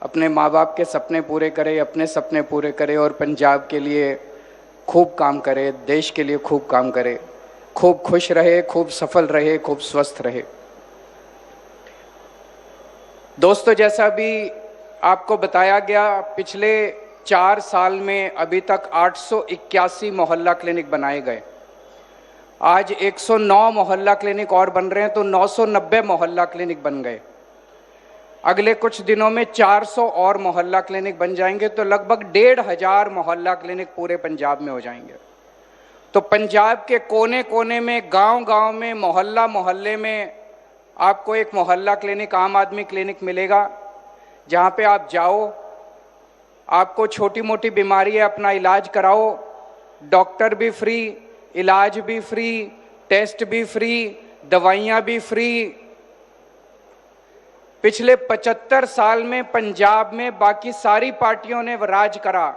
अपने माँ बाप के सपने पूरे करे, अपने सपने पूरे करे और पंजाब के लिए खूब काम करे, देश के लिए खूब काम करे, खूब खुश रहे, खूब सफल रहे, खूब स्वस्थ रहे। दोस्तों, जैसा भी आपको बताया गया, पिछले 4 साल में अभी तक 881 मोहल्ला क्लिनिक बनाए गए। आज 109 मोहल्ला क्लिनिक और बन रहे हैं, तो 990 मोहल्ला क्लिनिक बन गए। अगले कुछ दिनों में 400 और मोहल्ला क्लिनिक बन जाएंगे, तो लगभग 1500 मोहल्ला क्लिनिक पूरे पंजाब में हो जाएंगे। तो पंजाब के कोने कोने में, गांव-गांव में, मोहल्ला मोहल्ले में आपको एक मोहल्ला क्लिनिक, आम आदमी क्लिनिक मिलेगा, जहां पे आप जाओ, आपको छोटी मोटी बीमारी है, अपना इलाज कराओ, डॉक्टर भी फ्री, इलाज भी फ्री, टेस्ट भी फ्री, दवाइयां भी फ्री। पिछले 75 साल में पंजाब में बाकी सारी पार्टियों ने राज करा,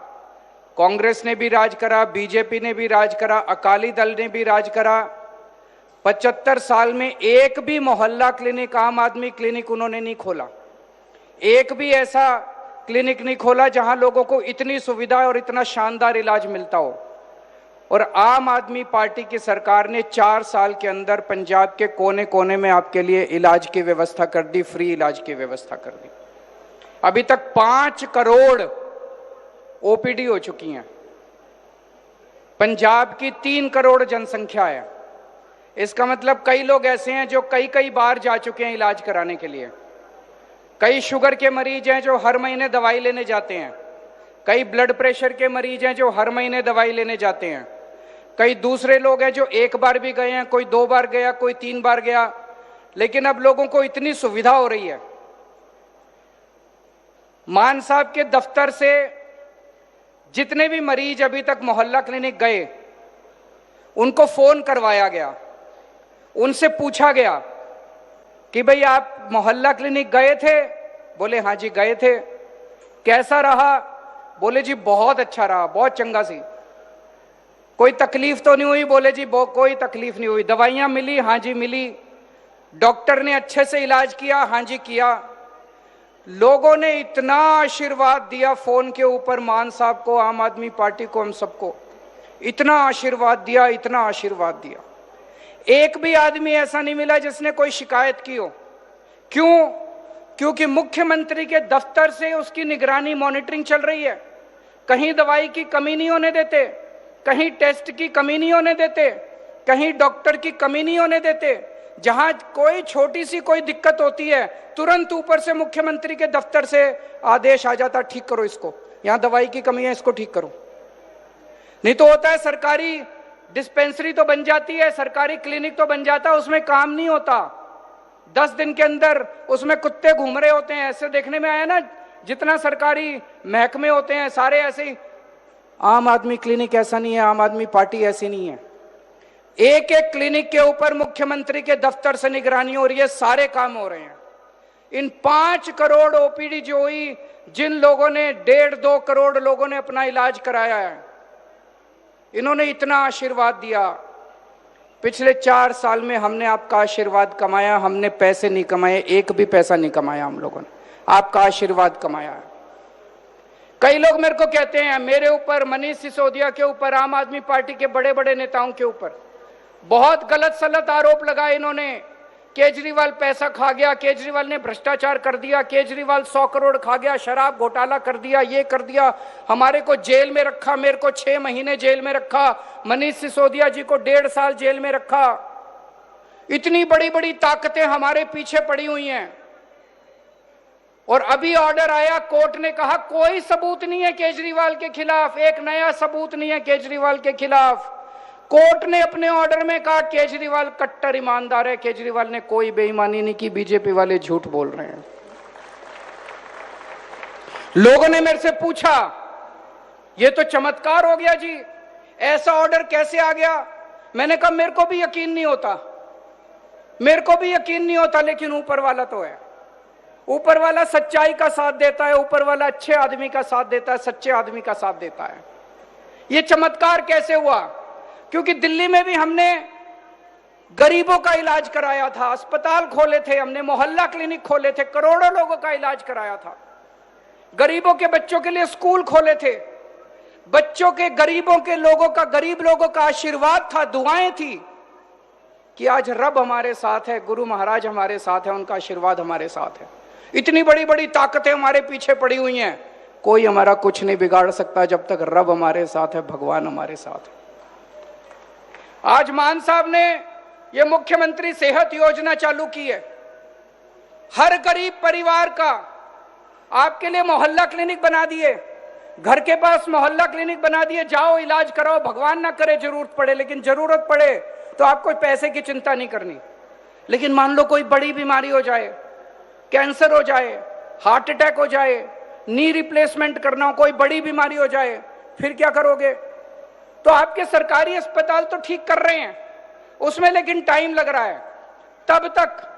कांग्रेस ने भी राज करा, बीजेपी ने भी राज करा, अकाली दल ने भी राज करा। 75 साल में एक भी मोहल्ला क्लिनिक, आम आदमी क्लिनिक उन्होंने नहीं खोला। एक भी ऐसा क्लिनिक नहीं खोला जहां लोगों को इतनी सुविधा और इतना शानदार इलाज मिलता हो। और आम आदमी पार्टी की सरकार ने 4 साल के अंदर पंजाब के कोने कोने में आपके लिए इलाज की व्यवस्था कर दी, फ्री इलाज की व्यवस्था कर दी। अभी तक 5 करोड़ ओपीडी हो चुकी हैं। पंजाब की 3 करोड़ जनसंख्या है। इसका मतलब कई लोग ऐसे हैं जो कई बार जा चुके हैं इलाज कराने के लिए। कई शुगर के मरीज हैं जो हर महीने दवाई लेने जाते हैं। कई ब्लड प्रेशर के मरीज हैं जो हर महीने दवाई लेने जाते हैं। कई दूसरे लोग हैं जो 1 बार भी गए हैं, कोई 2 बार गया, कोई 3 बार गया। लेकिन अब लोगों को इतनी सुविधा हो रही है, मान साहब के दफ्तर से जितने भी मरीज अभी तक मोहल्ला क्लिनिक गए, उनको फोन करवाया गया, उनसे पूछा गया कि भाई आप मोहल्ला क्लिनिक गए थे? बोले हाँ जी गए थे। कैसा रहा? बोले जी बहुत अच्छा रहा, बहुत चंगा सी। कोई तकलीफ तो नहीं हुई? बोले जी कोई तकलीफ नहीं हुई। दवाइयां मिली? हाँ जी मिली। डॉक्टर ने अच्छे से इलाज किया? हाँ जी किया। लोगों ने इतना आशीर्वाद दिया फोन के ऊपर, मान साहब को, आम आदमी पार्टी को, हम सबको इतना आशीर्वाद दिया, इतना आशीर्वाद दिया। एक भी आदमी ऐसा नहीं मिला जिसने कोई शिकायत की हो। क्यों? क्योंकि मुख्यमंत्री के दफ्तर से उसकी निगरानी, मॉनिटरिंग चल रही है। कहीं दवाई की कमी नहीं होने देते, कहीं टेस्ट की कमी नहीं होने देते, कहीं डॉक्टर की कमी नहीं होने देते। जहां कोई छोटी सी कोई दिक्कत होती है, तुरंत ऊपर से मुख्यमंत्री के दफ्तर से आदेश आ जाता, ठीक करो इसको, यहां दवाई की कमी है, इसको ठीक करो। नहीं तो होता है सरकारी डिस्पेंसरी तो बन जाती है, सरकारी क्लिनिक तो बन जाता है, उसमें काम नहीं होता। 10 दिन के अंदर उसमें कुत्ते घूम रहे होते हैं। ऐसे देखने में आया ना, जितना सरकारी महकमे होते हैं सारे ऐसे ही। आम आदमी क्लिनिक ऐसा नहीं है, आम आदमी पार्टी ऐसी नहीं है। एक एक क्लिनिक के ऊपर मुख्यमंत्री के दफ्तर से निगरानी हो रही है, सारे काम हो रहे हैं। इन 5 करोड़ ओपीडी जो हुई, जिन लोगों ने 1.5-2 करोड़ लोगों ने अपना इलाज कराया है, इन्होंने इतना आशीर्वाद दिया। पिछले 4 साल में हमने आपका आशीर्वाद कमाया, हमने पैसे नहीं कमाए, एक भी पैसा नहीं कमाया हम लोगों ने, आपका आशीर्वाद कमाया है। कई लोग मेरे को कहते हैं, मेरे ऊपर, मनीष सिसोदिया के ऊपर, आम आदमी पार्टी के बड़े बड़े नेताओं के ऊपर बहुत गलत सलत आरोप लगाए इन्होंने। केजरीवाल पैसा खा गया, केजरीवाल ने भ्रष्टाचार कर दिया, केजरीवाल 100 करोड़ खा गया, शराब घोटाला कर दिया, ये कर दिया, हमारे को जेल में रखा, मेरे को 6 महीने जेल में रखा, मनीष सिसोदिया जी को 1.5 साल जेल में रखा। इतनी बड़ी बड़ी ताकतें हमारे पीछे पड़ी हुई हैं। और अभी ऑर्डर आया, कोर्ट ने कहा कोई सबूत नहीं है केजरीवाल के खिलाफ, एक नया सबूत नहीं है केजरीवाल के खिलाफ। कोर्ट ने अपने ऑर्डर में कहा केजरीवाल कट्टर ईमानदार है, केजरीवाल ने कोई बेईमानी नहीं की, बीजेपी वाले झूठ बोल रहे हैं। लोगों ने मेरे से पूछा, ये तो चमत्कार हो गया जी, ऐसा ऑर्डर कैसे आ गया? मैंने कहा मेरे को भी यकीन नहीं होता, मेरे को भी यकीन नहीं होता, लेकिन ऊपर वाला तो है। ऊपर वाला सच्चाई का साथ देता है, ऊपर वाला अच्छे आदमी का साथ देता है, सच्चे आदमी का साथ देता है। ये चमत्कार कैसे हुआ? क्योंकि दिल्ली में भी हमने गरीबों का इलाज कराया था, अस्पताल खोले थे हमने, मोहल्ला क्लिनिक खोले थे, करोड़ों लोगों का इलाज कराया था। गरीबों के बच्चों के लिए स्कूल खोले थे, बच्चों के, गरीबों के लोगों का, गरीब लोगों का आशीर्वाद था, दुआएं थी कि आज रब हमारे साथ है, गुरु महाराज हमारे साथ है, उनका आशीर्वाद हमारे साथ है। इतनी बड़ी बड़ी ताकतें हमारे पीछे पड़ी हुई हैं, कोई हमारा कुछ नहीं बिगाड़ सकता जब तक रब हमारे साथ है, भगवान हमारे साथ है। आज मान साहब ने ये मुख्यमंत्री सेहत योजना चालू की है। हर गरीब परिवार का आपके लिए मोहल्ला क्लिनिक बना दिए, घर के पास मोहल्ला क्लिनिक बना दिए, जाओ इलाज कराओ, भगवान ना करे जरूरत पड़े, लेकिन जरूरत पड़े तो आपको पैसे की चिंता नहीं करनी। लेकिन मान लो कोई बड़ी बीमारी हो जाए, कैंसर हो जाए, हार्ट अटैक हो जाए, नी रिप्लेसमेंट करना हो, कोई बड़ी बीमारी हो जाए, फिर क्या करोगे? तो आपके सरकारी अस्पताल तो ठीक कर रहे हैं उसमें, लेकिन टाइम लग रहा है। तब तक,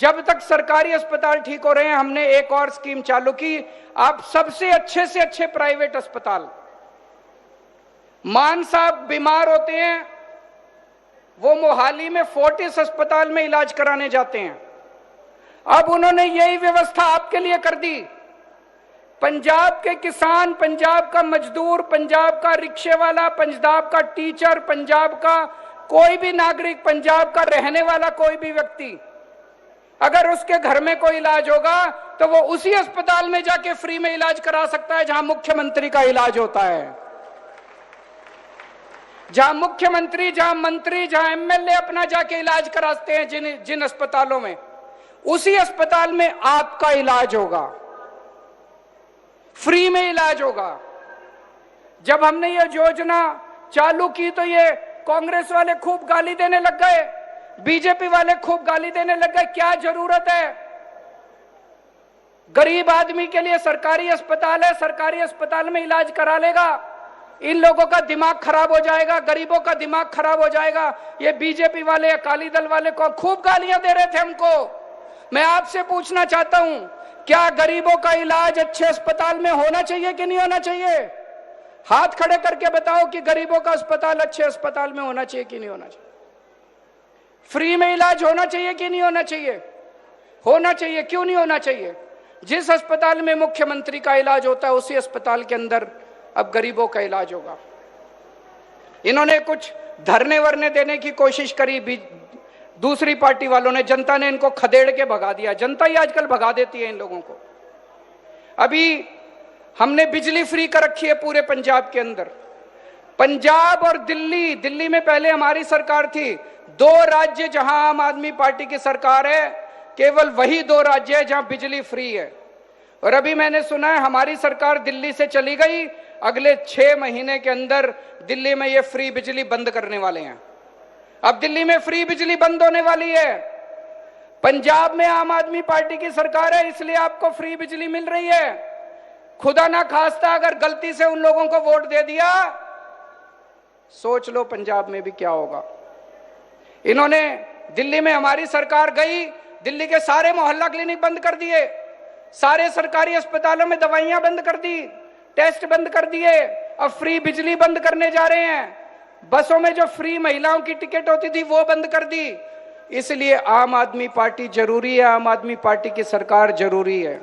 जब तक सरकारी अस्पताल ठीक हो रहे हैं, हमने एक और स्कीम चालू की। आप सबसे अच्छे से अच्छे प्राइवेट अस्पताल, मान साहब बीमार होते हैं, वो मोहाली में फोर्टिस अस्पताल में इलाज कराने जाते हैं। अब उन्होंने यही व्यवस्था आपके लिए कर दी। पंजाब के किसान, पंजाब का मजदूर, पंजाब का रिक्शे वाला, पंजाब का टीचर, पंजाब का कोई भी नागरिक, पंजाब का रहने वाला कोई भी व्यक्ति, अगर उसके घर में कोई इलाज होगा तो वो उसी अस्पताल में जाके फ्री में इलाज करा सकता है जहां मुख्यमंत्री का इलाज होता है, जहां मुख्यमंत्री, जहां मंत्री, जहां एमएलए अपना जाके इलाज कराते हैं, जिन अस्पतालों में, उसी अस्पताल में आपका इलाज होगा, फ्री में इलाज होगा। जब हमने ये योजना चालू की तो ये कांग्रेस वाले खूब गाली देने लग गए, बीजेपी वाले खूब गाली देने लग गए। क्या जरूरत है? गरीब आदमी के लिए सरकारी अस्पताल है, सरकारी अस्पताल में इलाज करा लेगा। इन लोगों का दिमाग खराब हो जाएगा, गरीबों का दिमाग खराब हो जाएगा। ये बीजेपी वाले, अकाली दल वाले को खूब गालियां दे रहे थे हमको। मैं आपसे पूछना चाहता हूं, क्या गरीबों का इलाज अच्छे अस्पताल में होना चाहिए कि नहीं होना चाहिए? हाथ खड़े करके बताओ कि गरीबों का अस्पताल अच्छे अस्पताल में होना चाहिए कि नहीं होना चाहिए? फ्री में इलाज होना चाहिए कि नहीं होना चाहिए? होना चाहिए। क्यों नहीं होना चाहिए? जिस अस्पताल में मुख्यमंत्री का इलाज होता है उसी अस्पताल के अंदर अब गरीबों का इलाज होगा। इन्होंने कुछ धरने वरने देने की कोशिश करी, दूसरी पार्टी वालों ने, जनता ने इनको खदेड़ के भगा दिया। जनता ही आजकल भगा देती है इन लोगों को। अभी हमने बिजली फ्री कर रखी है पूरे पंजाब के अंदर। पंजाब और दिल्ली, दिल्ली में पहले हमारी सरकार थी, 2 राज्य जहां आम आदमी पार्टी की सरकार है, केवल वही 2 राज्य है जहां बिजली फ्री है। और अभी मैंने सुना है हमारी सरकार दिल्ली से चली गई, अगले 6 महीने के अंदर दिल्ली में ये फ्री बिजली बंद करने वाले हैं। अब दिल्ली में फ्री बिजली बंद होने वाली है। पंजाब में आम आदमी पार्टी की सरकार है, इसलिए आपको फ्री बिजली मिल रही है। खुदा ना खास्ता अगर गलती से उन लोगों को वोट दे दिया, सोच लो पंजाब में भी क्या होगा। इन्होंने, दिल्ली में हमारी सरकार गई, दिल्ली के सारे मोहल्ला क्लिनिक बंद कर दिए, सारे सरकारी अस्पतालों में दवाइयां बंद कर दी, टेस्ट बंद कर दिए, अब फ्री बिजली बंद करने जा रहे हैं। बसों में जो फ्री महिलाओं की टिकट होती थी वो बंद कर दी। इसलिए आम आदमी पार्टी जरूरी है, आम आदमी पार्टी की सरकार जरूरी है।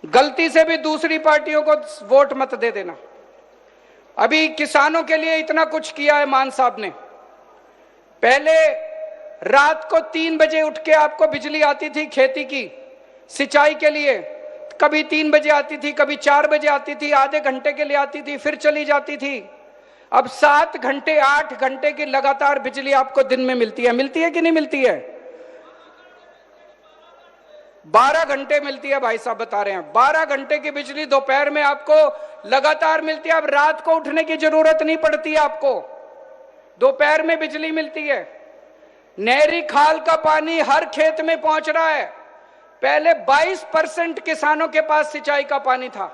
गलती से भी दूसरी पार्टियों को वोट मत दे देना। अभी किसानों के लिए इतना कुछ किया है मान साहब ने। पहले रात को 3 बजे उठ के आपको बिजली आती थी खेती की, सिंचाई के लिए। कभी 3 बजे आती थी, कभी 4 बजे आती थी, आधे घंटे के लिए आती थी, फिर चली जाती थी। अब 7 घंटे, 8 घंटे की लगातार बिजली आपको दिन में मिलती है। मिलती है कि नहीं मिलती है? 12 घंटे मिलती है, भाई साहब बता रहे हैं। 12 घंटे की बिजली दोपहर में आपको लगातार मिलती है। अब रात को उठने की जरूरत नहीं पड़ती है आपको, दोपहर में बिजली मिलती है। नहरी खाल का पानी हर खेत में पहुंच रहा है। पहले 22% किसानों के पास सिंचाई का पानी था,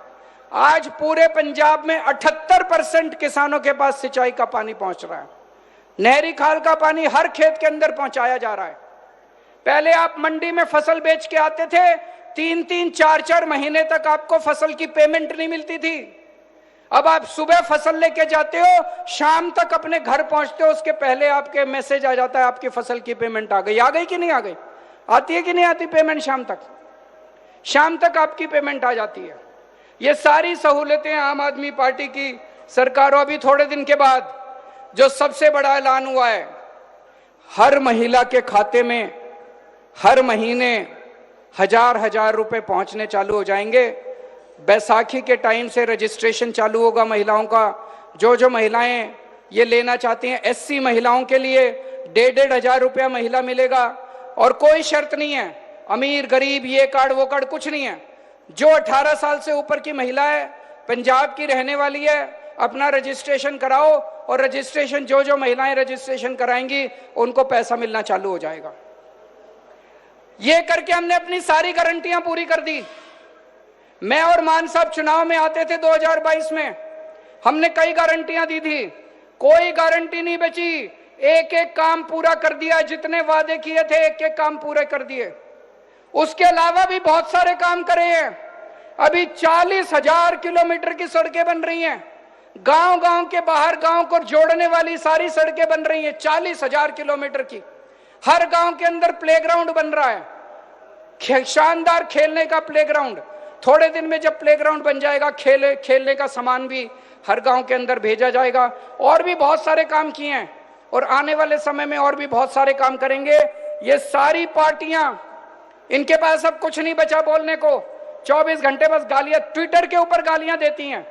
आज पूरे पंजाब में 78% किसानों के पास सिंचाई का पानी पहुंच रहा है। नहरी खाल का पानी हर खेत के अंदर पहुंचाया जा रहा है। पहले आप मंडी में फसल बेच के आते थे, 3-3, 4-4 महीने तक आपको फसल की पेमेंट नहीं मिलती थी। अब आप सुबह फसल लेके जाते हो, शाम तक अपने घर पहुंचते हो, उसके पहले आपके मैसेज आ जाता है आपकी फसल की पेमेंट आ गई कि नहीं आ गई? आती है कि नहीं आती पेमेंट? शाम तक आपकी पेमेंट आ जाती है। ये सारी सहूलतें आम आदमी पार्टी की सरकार। अभी थोड़े दिन के बाद जो सबसे बड़ा ऐलान हुआ है, हर महिला के खाते में हर महीने 1000 रुपए पहुंचने चालू हो जाएंगे। बैसाखी के टाइम से रजिस्ट्रेशन चालू होगा महिलाओं का। जो महिलाएं ये लेना चाहती हैं, एससी महिलाओं के लिए 1,500 रुपया महिला मिलेगा और कोई शर्त नहीं है, अमीर गरीब ये कार्ड वो कार्ड कुछ नहीं है। जो 18 साल से ऊपर की महिला है, पंजाब की रहने वाली है, अपना रजिस्ट्रेशन कराओ और रजिस्ट्रेशन जो महिलाएं रजिस्ट्रेशन कराएंगी उनको पैसा मिलना चालू हो जाएगा। ये करके हमने अपनी सारी गारंटियां पूरी कर दी। मैं और मान साहब चुनाव में आते थे 2022 में, हमने कई गारंटियां दी थी, कोई गारंटी नहीं बची। एक एक काम पूरा कर दिया, जितने वादे किए थे एक एक काम पूरे कर दिए। उसके अलावा भी बहुत सारे काम करे हैं। अभी 40,000 किलोमीटर की सड़कें बन रही हैं, गांव-गांव के बाहर गांव को जोड़ने वाली सारी सड़कें बन रही हैं 40,000 किलोमीटर की। हर गांव के अंदर प्लेग्राउंड बन रहा है, शानदार खेलने का प्लेग्राउंड। थोड़े दिन में जब प्लेग्राउंड बन जाएगा, खेलने का सामान भी हर गांव के अंदर भेजा जाएगा। और भी बहुत सारे काम किए हैं और आने वाले समय में और भी बहुत सारे काम करेंगे। ये सारी पार्टियां, इनके पास अब कुछ नहीं बचा बोलने को। 24 घंटे बस गालियां, ट्विटर के ऊपर गालियां देती हैं,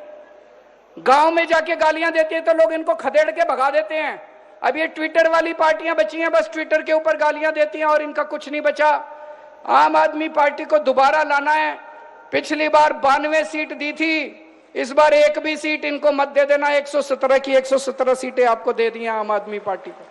गांव में जाके गालियां देती हैं तो लोग इनको खदेड़ के भगा देते हैं। अब ये ट्विटर वाली पार्टियां बची हैं, बस ट्विटर के ऊपर गालियां देती हैं और इनका कुछ नहीं बचा। आम आदमी पार्टी को दोबारा लाना है। पिछली बार 92 सीट दी थी, इस बार एक भी सीट इनको मत दे देना। 117 की 117 सीटें आपको दे दी आम आदमी पार्टी को,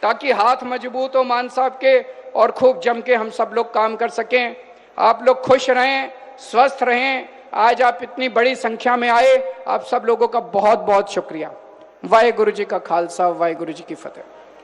ताकि हाथ मजबूत हो मान साहब के और खूब जम के हम सब लोग काम कर सकें। आप लोग खुश रहें, स्वस्थ रहें। आज आप इतनी बड़ी संख्या में आए, आप सब लोगों का बहुत बहुत शुक्रिया। वाहेगुरु जी का खालसा, वाहेगुरु जी की फतेह।